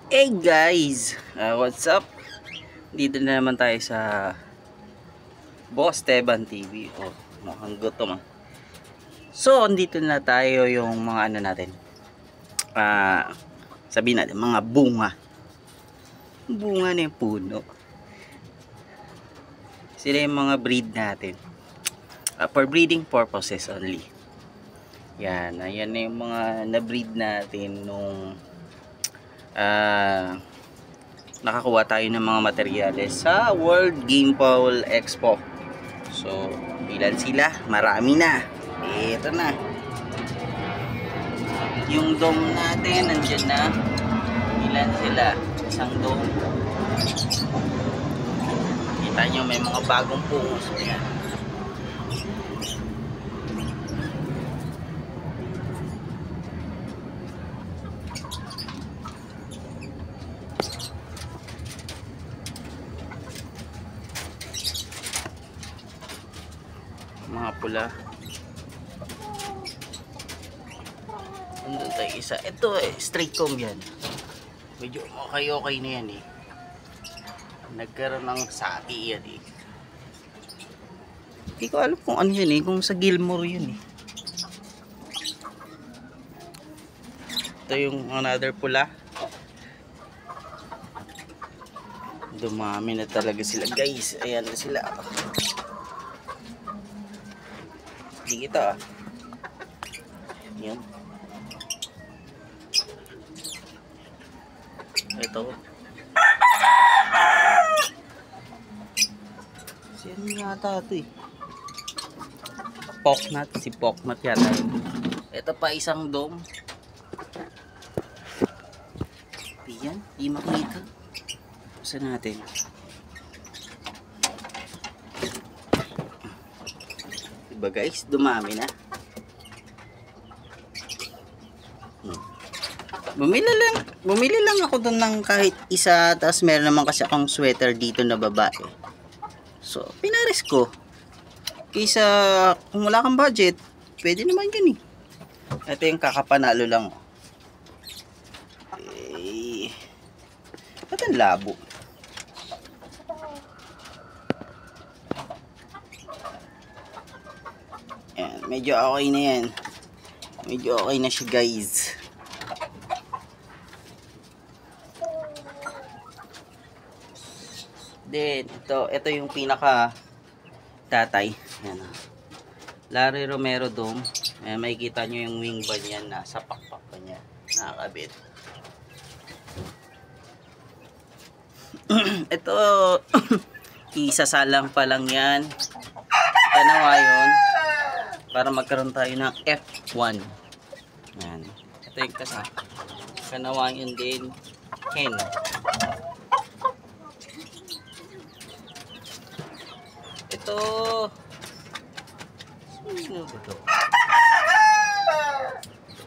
Hey guys, what's up? Dito na naman tayo sa Boss Teban TV. Oh, mukhang gutom ah. So, andito na tayo yung mga ano natin. Sabihin natin, mga bunga. Bunga na yung puno. Sila yung mga breed natin. For breeding purposes only. Yan, ayan na yung mga na-breed natin nung nakakuha tayo ng mga materyales sa World Game Bowl Expo. So, ilan sila? Marami na. Ito na. Yung dome natin, nandyan na. Ilan sila? Isang dome. Kita nyo, may mga bagong pungos. Ayan. Mga pula. Andun tayo isa. Ito straight comb yan. Medyo okay na yan eh. Nagkaroon ng sati yan eh. Hindi ko alam kung ano yan eh. Kung sa Gilmore yun eh. Ito yung another pula. Dumami na talaga sila guys. Ayan na sila. Hindi kita ah. Yan. Ito. Sino yata ito eh. Poknat. Si Poknat yata yun. Ito pa isang dome. Yan. Di makita. Saan natin? Diba guys? Dumami na. Bumili lang ako doon ng kahit isa, tapos meron naman kasi akong sweater dito na babae. So, pinares ko. Kaysa kung wala kang budget, pwede naman yun eh. Ito yung kakapanalo lang. Ba't ang labo? Yan, medyo okay na yan. Medyo okay na siya guys. Then, ito yung pinaka tatay. Yan. Larry Romero Dome. Ayan, makikita nyo yung wing bar niyan. Nasa pakpak pa niya. Nakakabit. Ito, isasalang pa lang yan. Tanawa yun. Para magkaroon tayo ng F1. Ayan. Ito yung kanawa yun din. Hen. Ito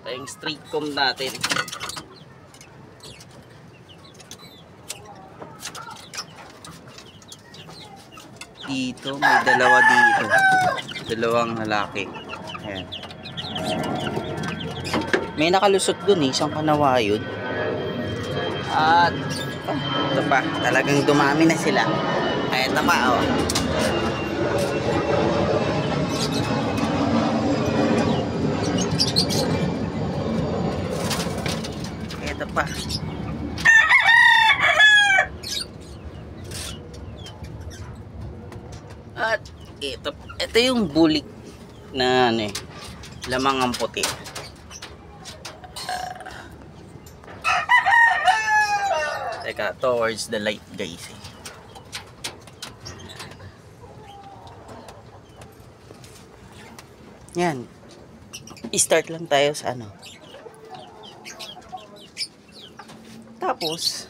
yung straight comb natin. Dito may dalawa dito, dalawang lalaki. Ayan. May nakalusot dun eh, isang kanawayod. At ito pa, talagang dumami na sila. Ay, ito pa oh. Ito pa. At ito yung bulik na ano eh, lamang ang puti. Teka, towards the light guys eh. Yan. I-start lang tayo sa ano. Tapos